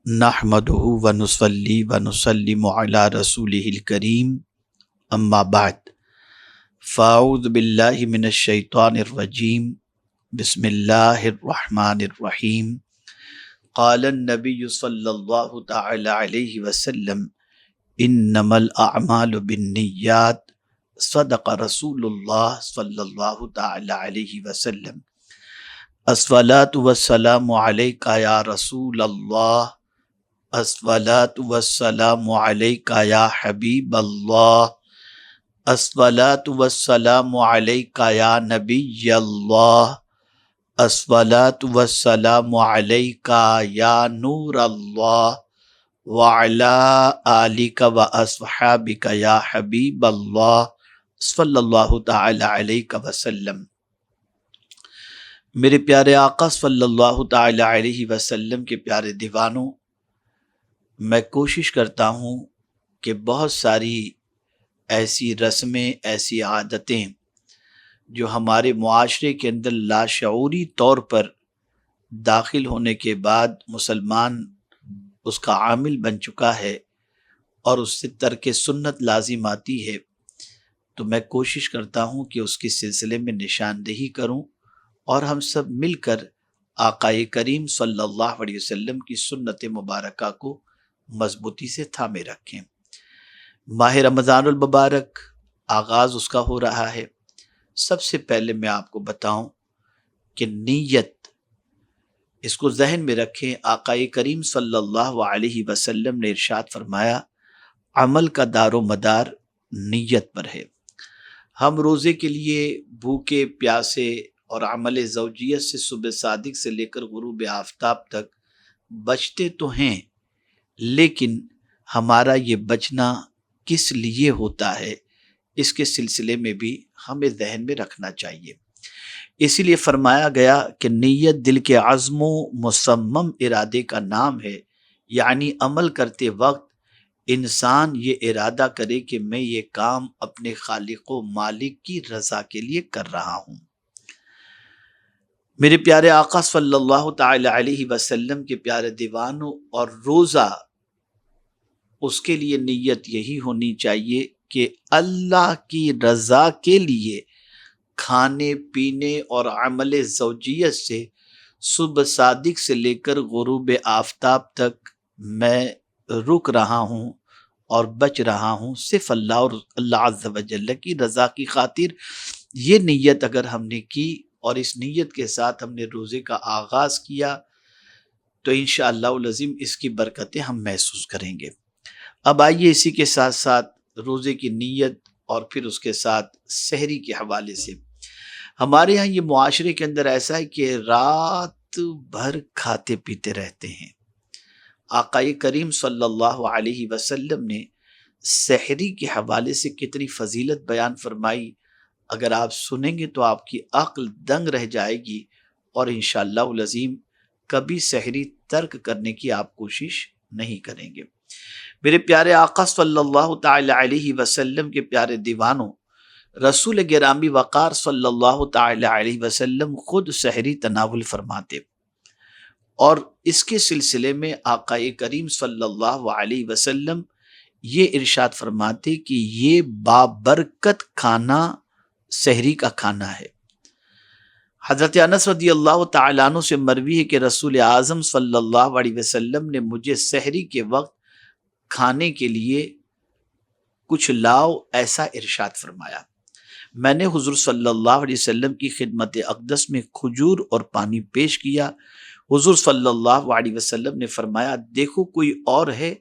نحمدہ ونصلی ونسلم علی رسولہ الکریم اما بعد فاعوذ باللہ من الشیطان الرجیم بسم اللہ الرحمن الرحیم قال النبی صلی اللہ تعالی علیہ وسلم انما الاعمال بالنیات صدق رسول اللہ صلی اللہ تعالی علیہ وسلم الصلاۃ والسلام علیک یا رسول اللہ الصلاۃ والسلام علیک یا حبیب اللہ الصلاۃ والسلام علیک یا نبی اللہ الصلاۃ والسلام علیک یا نور اللہ وعلی آلک واصحابک یا حبیب اللہ صلی اللہ تعالی علیہ وسلم۔ میرے پیارے آقا صلی اللہ تعالی علیہ وسلم کے پیارے دیوانوں، میں کوشش کرتا ہوں کہ بہت ساری ایسی رسمیں، ایسی عادتیں جو ہمارے معاشرے کے اندر لاشعوری طور پر داخل ہونے کے بعد مسلمان اس کا عامل بن چکا ہے اور اس سے ترک سنت لازم آتی ہے، تو میں کوشش کرتا ہوں کہ اس کے سلسلے میں نشاندہی کروں اور ہم سب مل کر آقائے کریم صلی اللہ علیہ وسلم کی سنت مبارکہ کو مضبوطی سے تھامے رکھیں۔ ماہ رمضان المبارک آغاز اس کا ہو رہا ہے۔ سب سے پہلے میں آپ کو بتاؤں کہ نیت، اس کو ذہن میں رکھیں۔ آقائے کریم صلی اللہ علیہ وسلم نے ارشاد فرمایا، عمل کا دار و مدار نیت پر ہے۔ ہم روزے کے لیے بھوکے پیاسے اور عمل زوجیت سے صبح صادق سے لے کر غروب آفتاب تک بچتے تو ہیں، لیکن ہمارا یہ بچنا کس لیے ہوتا ہے، اس کے سلسلے میں بھی ہمیں ذہن میں رکھنا چاہیے۔ اسی لیے فرمایا گیا کہ نیت دل کے عزم و مصمم ارادے کا نام ہے، یعنی عمل کرتے وقت انسان یہ ارادہ کرے کہ میں یہ کام اپنے خالق و مالک کی رضا کے لیے کر رہا ہوں۔ میرے پیارے آقا صلی اللہ تعالی علیہ وسلم کے پیارے دیوانوں، اور روزہ اس کے لیے نیت یہی ہونی چاہیے کہ اللہ کی رضا کے لیے کھانے پینے اور عمل زوجیت سے صبح صادق سے لے کر غروب آفتاب تک میں رک رہا ہوں اور بچ رہا ہوں صرف اللہ اور اللہ عز و جل کی رضا کی خاطر۔ یہ نیت اگر ہم نے کی اور اس نیت کے ساتھ ہم نے روزے کا آغاز کیا تو انشاءاللہ العظیم اس کی برکتیں ہم محسوس کریں گے۔ اب آئیے اسی کے ساتھ ساتھ روزے کی نیت اور پھر اس کے ساتھ سحری کے حوالے سے، ہمارے ہاں یہ معاشرے کے اندر ایسا ہے کہ رات بھر کھاتے پیتے رہتے ہیں۔ آقائے کریم صلی اللہ علیہ وسلم نے سحری کے حوالے سے کتنی فضیلت بیان فرمائی، اگر آپ سنیں گے تو آپ کی عقل دنگ رہ جائے گی، اور انشاءاللہ العظیم کبھی سحری ترک کرنے کی آپ کوشش نہیں کریں گے۔ میرے پیارے آقا صلی اللہ تعالی علیہ وسلم کے پیارے دیوانوں، رسول گرامی وقار صلی اللہ تعالی علیہ وسلم خود سحری تناول فرماتے، اور اس کے سلسلے میں آقائے کریم صلی اللہ علیہ وسلم یہ ارشاد فرماتے کہ یہ بابرکت کھانا سحری کا کھانا ہے۔ حضرت انس رضی اللہ تعالیٰ عنہ سے مروی ہے کہ رسول اعظم صلی اللہ علیہ وسلم نے مجھے سحری کے وقت کھانے کے لیے کچھ لاؤ ایسا ارشاد فرمایا۔ میں نے حضور صلی اللہ علیہ وسلم کی خدمت اقدس میں کھجور اور پانی پیش کیا۔ حضور صلی اللہ علیہ وسلم نے فرمایا، دیکھو کوئی اور ہے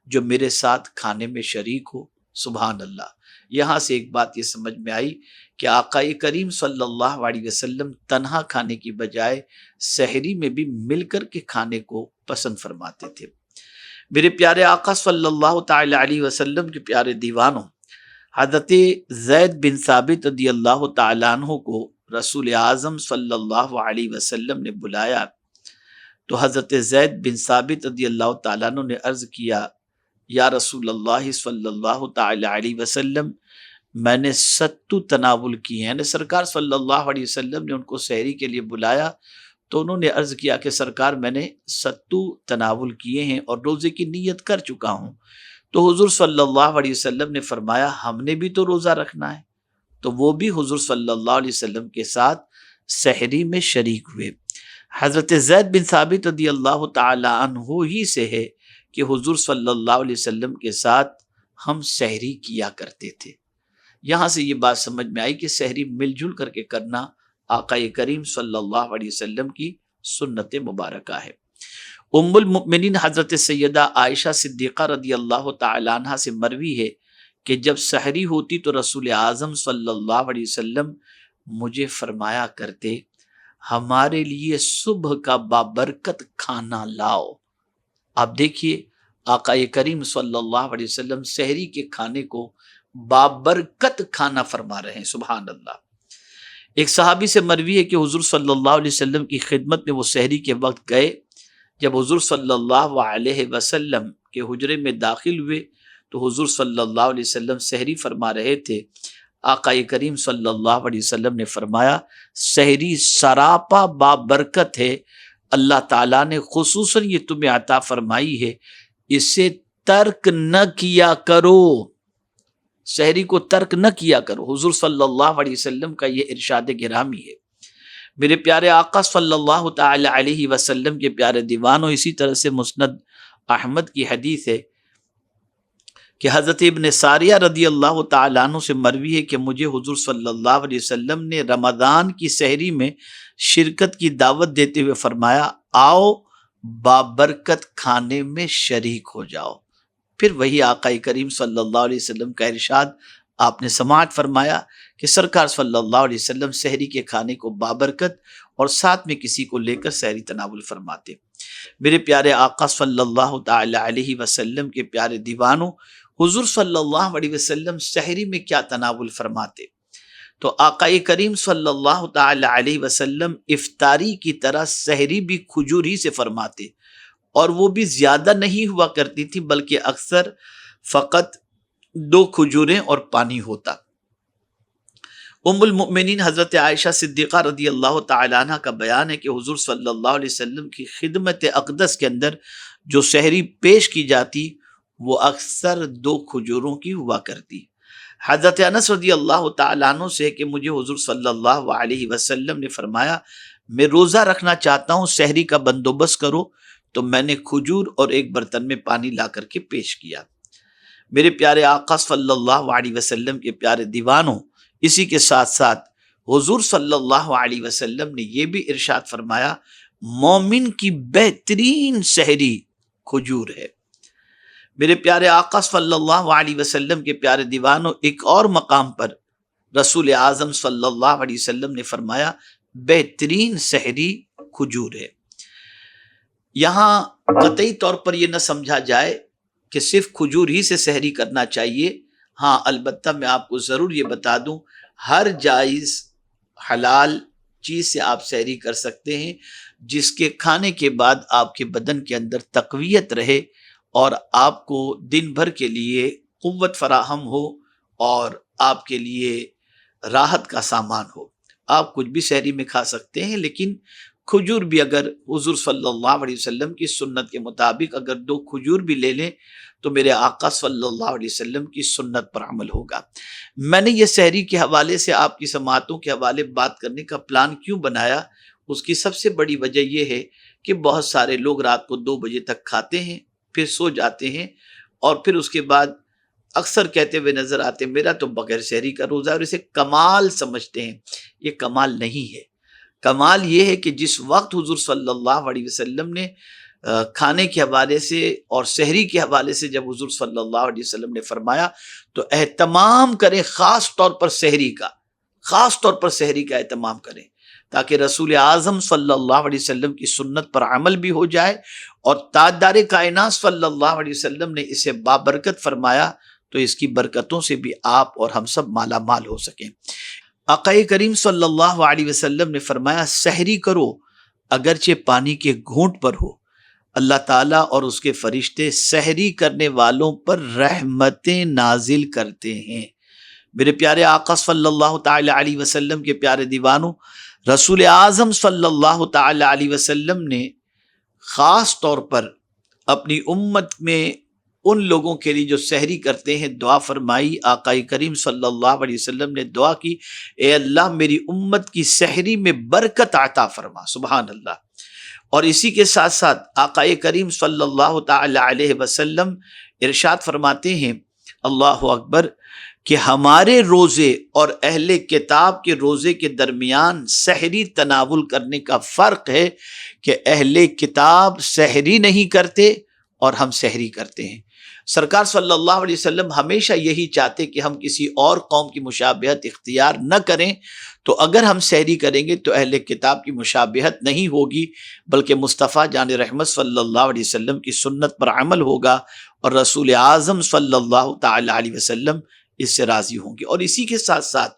جو میرے ساتھ کھانے میں شریک ہو۔ سبحان اللہ۔ یہاں سے ایک بات یہ سمجھ میں آئی کہ آقائے کریم صلی اللہ علیہ وسلم تنہا کھانے کی بجائے سحری میں بھی مل کر کے کھانے کو پسند فرماتے تھے۔ میرے پیارے آقا صلی اللہ تعالی علیہ وسلم کے پیارے دیوانوں، حضرت زید بن ثابت رضی اللہ تعالیٰ عنہ کو رسول اعظم صلی اللہ علیہ وسلم نے بلایا، تو حضرت زید بن ثابت رضی اللہ تعالیٰ عنہ نے عرض کیا، یا رسول اللہ صلی اللہ تعالی علیہ وسلم، میں نے 70 تناول کی ہیں، یعنی سرکار صلی اللہ علیہ وسلم نے ان کو سحری کے لیے بلایا تو انہوں نے عرض کیا کہ سرکار میں نے ستو تناول کیے ہیں اور روزے کی نیت کر چکا ہوں۔ تو حضور صلی اللہ علیہ وسلم نے فرمایا ہم نے بھی تو روزہ رکھنا ہے، تو وہ بھی حضور صلی اللہ علیہ وسلم کے ساتھ سحری میں شریک ہوئے۔ حضرت زید بن ثابت رضی اللہ تعالی عنہ ہی سے ہے کہ حضور صلی اللہ علیہ وسلم کے ساتھ ہم سحری کیا کرتے تھے۔ یہاں سے یہ بات سمجھ میں آئی کہ سحری مل جل کر کے کرنا آقا کریم صلی اللہ علیہ وسلم کی سنت مبارکہ ہے۔ ام المؤمنین حضرت سیدہ عائشہ صدیقہ رضی اللہ تعالی عنہ سے مروی ہے کہ جب سحری ہوتی تو رسول اعظم صلی اللہ علیہ وسلم مجھے فرمایا کرتے ہمارے لیے صبح کا بابرکت کھانا لاؤ۔ آپ دیکھیے آقا کریم صلی اللہ علیہ وسلم سحری کے کھانے کو بابرکت کھانا فرما رہے ہیں، سبحان اللہ۔ ایک صحابی سے مروی ہے کہ حضور صلی اللہ علیہ وسلم کی خدمت میں وہ سحری کے وقت گئے۔ جب حضور صلی اللہ علیہ وسلم کے حجرے میں داخل ہوئے تو حضور صلی اللہ علیہ وسلم سحری فرما رہے تھے۔ آقا کریم صلی اللہ علیہ وسلم نے فرمایا سحری سراپا بابرکت ہے، اللہ تعالیٰ نے خصوصاً یہ تمہیں عطا فرمائی ہے، اسے ترک نہ کیا کرو، سحری کو ترک نہ کیا کرو۔ حضور صلی اللہ علیہ وسلم کا یہ ارشاد گرامی ہے۔ میرے پیارے آقا صلی اللہ تعالی علیہ وسلم کے پیارے دیوانوں، اسی طرح سے مسند احمد کی حدیث ہے کہ حضرت ابن ساریہ رضی اللہ تعالیٰ عنہ سے مروی ہے کہ مجھے حضور صلی اللہ علیہ وسلم نے رمضان کی سحری میں شرکت کی دعوت دیتے ہوئے فرمایا آؤ بابرکت کھانے میں شریک ہو جاؤ۔ پھر وہی آقا کریم صلی اللہ علیہ وسلم کا ارشاد آپ نے سماعت فرمایا کہ سرکار صلی اللہ علیہ وسلم سحری کے کھانے کو بابرکت اور ساتھ میں کسی کو لے کر سحری تناول فرماتے۔ میرے پیارے آقا صلی اللہ تعالی علیہ وسلم کے پیارے دیوانوں، حضور صلی اللہ علیہ وسلم سحری میں کیا تناول فرماتے؟ تو آقا کریم صلی اللہ تعالی علیہ وسلم افطاری کی طرح سحری بھی کھجور ہی سے فرماتے، اور وہ بھی زیادہ نہیں ہوا کرتی تھی بلکہ اکثر فقط 2 کھجوریں اور پانی ہوتا۔ ام المؤمنین حضرت عائشہ صدیقہ رضی اللہ تعالی عنہ کا بیان ہے کہ حضور صلی اللہ علیہ وسلم کی خدمت اقدس کے اندر جو سحری پیش کی جاتی وہ اکثر 2 کھجوروں کی ہوا کرتی۔ حضرت انس رضی اللہ تعالیٰ عنہ سے کہ مجھے حضور صلی اللہ علیہ وسلم نے فرمایا میں روزہ رکھنا چاہتا ہوں، سحری کا بندوبست کرو، تو میں نے کھجور اور ایک برتن میں پانی لا کر کے پیش کیا۔ میرے پیارے آقا صلی اللہ علیہ وسلم کے پیارے دیوانوں، اسی کے ساتھ ساتھ حضور صلی اللہ علیہ وسلم نے یہ بھی ارشاد فرمایا مومن کی بہترین سحری کھجور ہے۔ میرے پیارے آقا صلی اللہ علیہ وسلم کے پیارے دیوانوں، ایک اور مقام پر رسول اعظم صلی اللہ علیہ وسلم نے فرمایا بہترین سحری کھجور ہے۔ یہاں قطعی طور پر یہ نہ سمجھا جائے کہ صرف کھجور ہی سے سحری کرنا چاہیے۔ ہاں البتہ میں آپ کو ضرور یہ بتا دوں ہر جائز حلال چیز سے آپ سحری کر سکتے ہیں جس کے کھانے کے بعد آپ کے بدن کے اندر تقویت رہے اور آپ کو دن بھر کے لیے قوت فراہم ہو اور آپ کے لیے راحت کا سامان ہو۔ آپ کچھ بھی سحری میں کھا سکتے ہیں، لیکن کھجور بھی اگر حضور صلی اللہ علیہ وسلم کی سنت کے مطابق اگر 2 کھجور بھی لے لیں تو میرے آقا صلی اللہ علیہ وسلم کی سنت پر عمل ہوگا۔ میں نے یہ سحری کے حوالے سے آپ کی سماعتوں کے حوالے بات کرنے کا پلان کیوں بنایا، اس کی سب سے بڑی وجہ یہ ہے کہ بہت سارے لوگ رات کو 2 بجے تک کھاتے ہیں، پھر سو جاتے ہیں، اور پھر اس کے بعد اکثر کہتے ہوئے نظر آتے میرا تو بغیر سحری کا روزہ، اور اسے کمال سمجھتے ہیں۔ یہ کمال نہیں ہے۔ کمال یہ ہے کہ جس وقت حضور صلی اللہ علیہ وسلم نے کھانے کے حوالے سے اور سحری کے حوالے سے جب حضور صلی اللہ علیہ وسلم نے فرمایا تو اہتمام کریں، خاص طور پر سحری کا اہتمام کریں، تاکہ رسول اعظم صلی اللہ علیہ وسلم کی سنت پر عمل بھی ہو جائے، اور تاجدار کائنات صلی اللہ علیہ وسلم نے اسے بابرکت فرمایا تو اس کی برکتوں سے بھی آپ اور ہم سب مالا مال ہو سکیں۔ آقا کریم صلی اللہ علیہ وسلم نے فرمایا سحری کرو اگرچہ پانی کے گھونٹ پر ہو، اللہ تعالیٰ اور اس کے فرشتے سحری کرنے والوں پر رحمتیں نازل کرتے ہیں۔ میرے پیارے آقا صلی اللہ تعالی علیہ وسلم کے پیارے دیوانوں، رسول اعظم صلی اللہ تعالی علیہ وسلم نے خاص طور پر اپنی امت میں ان لوگوں کے لیے جو سحری کرتے ہیں دعا فرمائی. آقا کریم صلی اللہ علیہ وسلم نے دعا کی، اے اللہ میری امت کی سحری میں برکت عطا فرما. سبحان اللہ. اور اسی کے ساتھ ساتھ آقا کریم صلی اللہ تعالی علیہ وسلم ارشاد فرماتے ہیں، اللہ اکبر، کہ ہمارے روزے اور اہل کتاب کے روزے کے درمیان سحری تناول کرنے کا فرق ہے کہ اہل کتاب سحری نہیں کرتے اور ہم سحری کرتے ہیں. سرکار صلی اللہ علیہ وسلم ہمیشہ یہی چاہتے کہ ہم کسی اور قوم کی مشابہت اختیار نہ کریں، تو اگر ہم سحری کریں گے تو اہل کتاب کی مشابہت نہیں ہوگی، بلکہ مصطفیٰ جان رحمت صلی اللہ علیہ وسلم کی سنت پر عمل ہوگا، اور رسول اعظم صلی اللہ تعالی علیہ وسلم اس سے راضی ہوں گے. اور اسی کے ساتھ ساتھ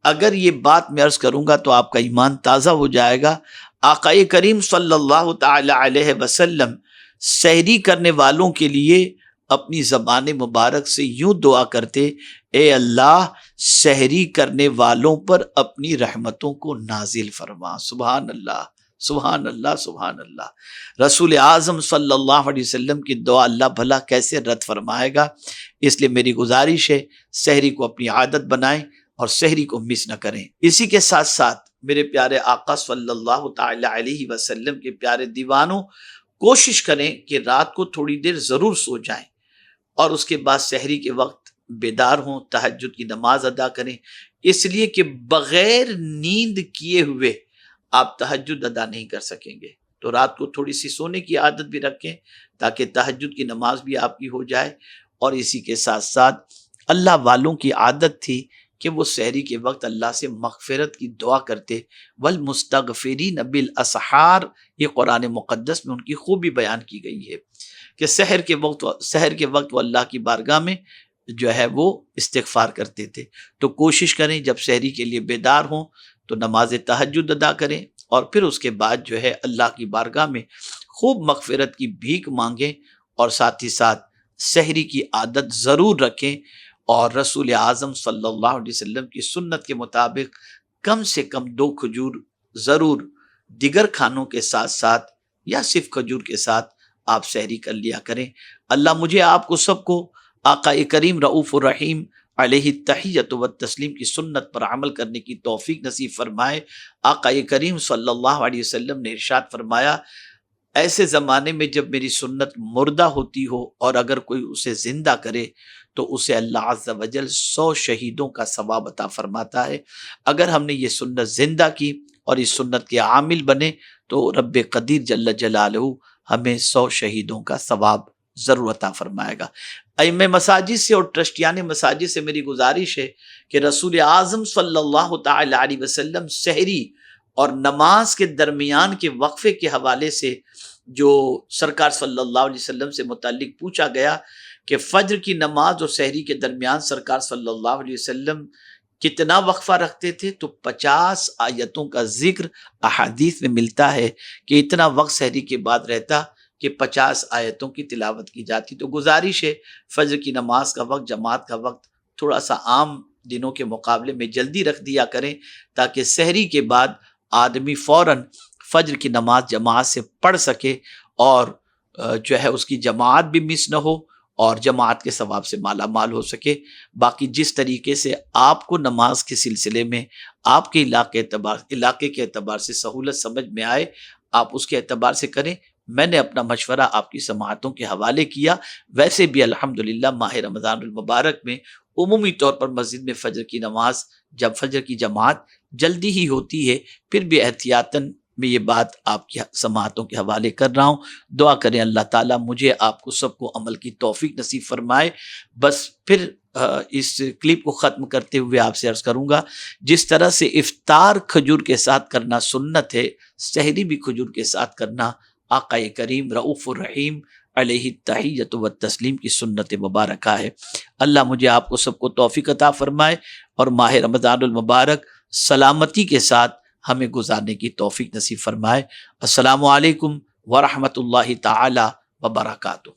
اگر یہ بات میں عرض کروں گا تو آپ کا ایمان تازہ ہو جائے گا. آقا کریم صلی اللہ تعالی علیہ وسلم سحری کرنے والوں کے لیے اپنی زبان مبارک سے یوں دعا کرتے، اے اللہ سحری کرنے والوں پر اپنی رحمتوں کو نازل فرما. سبحان اللہ، سبحان اللہ، سبحان اللہ. رسول اعظم صلی اللہ علیہ وسلم کی دعا اللہ بھلا کیسے رد فرمائے گا. اس لیے میری گزارش ہے سحری کو اپنی عادت بنائیں اور سحری کو مس نہ کریں. اسی کے ساتھ ساتھ میرے پیارے آقا صلی اللہ تعالی علیہ وسلم کے پیارے دیوانوں، کوشش کریں کہ رات کو تھوڑی دیر ضرور سو جائیں اور اس کے بعد سحری کے وقت بیدار ہوں، تہجد کی نماز ادا کریں. اس لیے کہ بغیر نیند کیے ہوئے آپ تہجد ادا نہیں کر سکیں گے. تو رات کو تھوڑی سی سونے کی عادت بھی رکھیں تاکہ تہجد کی نماز بھی آپ کی ہو جائے. اور اسی کے ساتھ ساتھ اللہ والوں کی عادت تھی کہ وہ سحری کے وقت اللہ سے مغفرت کی دعا کرتے. والمستغفرین بالاسحار، یہ قرآن مقدس میں ان کی خوبی بیان کی گئی ہے کہ سحر کے وقت وہ اللہ کی بارگاہ میں جو ہے وہ استغفار کرتے تھے. تو کوشش کریں جب سحری کے لیے بیدار ہوں تو نماز تہجد ادا کریں، اور پھر اس کے بعد جو ہے اللہ کی بارگاہ میں خوب مغفرت کی بھیک مانگیں، اور ساتھ ہی ساتھ سحری کی عادت ضرور رکھیں. اور رسول اعظم صلی اللہ علیہ وسلم کی سنت کے مطابق کم سے کم 2 کھجور ضرور دیگر کھانوں کے ساتھ ساتھ یا صرف کھجور کے ساتھ آپ سحری کر لیا کریں. اللہ مجھے آپ کو سب کو آقا کریم رؤوف الرحیم علیہ التحیۃ والتسلیم کی سنت پر عمل کرنے کی توفیق نصیب فرمائے. آقا کریم صلی اللہ علیہ وسلم نے ارشاد فرمایا، ایسے زمانے میں جب میری سنت مردہ ہوتی ہو اور اگر کوئی اسے زندہ کرے تو اسے اللہ عز و جل 100 شہیدوں کا ثواب عطا فرماتا ہے. اگر ہم نے یہ سنت زندہ کی اور اس سنت کے عامل بنے تو رب قدیر جل جلالہ ہمیں 100 شہیدوں کا ثواب ضرور عطا فرمائے گا. ائمہ مساجد سے اور ٹرسٹیان مساجد سے میری گزارش ہے کہ رسول اعظم صلی اللہ تعالی علیہ وسلم سحری اور نماز کے درمیان کے وقفے کے حوالے سے جو سرکار صلی اللہ علیہ وسلم سے متعلق پوچھا گیا کہ فجر کی نماز اور سحری کے درمیان سرکار صلی اللہ علیہ وسلم کتنا وقفہ رکھتے تھے، تو 50 آیتوں کا ذکر احادیث میں ملتا ہے کہ اتنا وقت سحری کے بعد رہتا کہ 50 آیتوں کی تلاوت کی جاتی. تو گزارش ہے فجر کی نماز کا وقت، جماعت کا وقت تھوڑا سا عام دنوں کے مقابلے میں جلدی رکھ دیا کریں تاکہ سحری کے بعد آدمی فوراً فجر کی نماز جماعت سے پڑھ سکے اور جو ہے اس کی جماعت بھی مس نہ ہو اور جماعت کے ثواب سے مالا مال ہو سکے. باقی جس طریقے سے آپ کو نماز کے سلسلے میں آپ کے علاقے کے اعتبار سے سہولت سمجھ میں آئے آپ اس کے اعتبار سے کریں. میں نے اپنا مشورہ آپ کی سماعتوں کے حوالے کیا. ویسے بھی الحمدللہ ماہ رمضان المبارک میں عمومی طور پر مسجد میں فجر کی نماز جب فجر کی جماعت جلدی ہی ہوتی ہے، پھر بھی احتیاطاً میں یہ بات آپ کی سماعتوں کے حوالے کر رہا ہوں. دعا کریں اللہ تعالیٰ مجھے آپ کو سب کو عمل کی توفیق نصیب فرمائے. بس پھر اس کلپ کو ختم کرتے ہوئے آپ سے عرض کروں گا، جس طرح سے افطار کھجور کے ساتھ کرنا سنت ہے، سحری بھی کھجور کے ساتھ کرنا آقا کریم رؤوف الرحیم علیہ التحیۃ والتسلیم کی سنت مبارکہ ہے. اللہ مجھے آپ کو سب کو توفیق عطا فرمائے اور ماہ رمضان المبارک سلامتی کے ساتھ ہمیں گزارنے کی توفیق نصیب فرمائے. السلام علیکم ورحمۃ اللہ تعالی وبرکاتہ.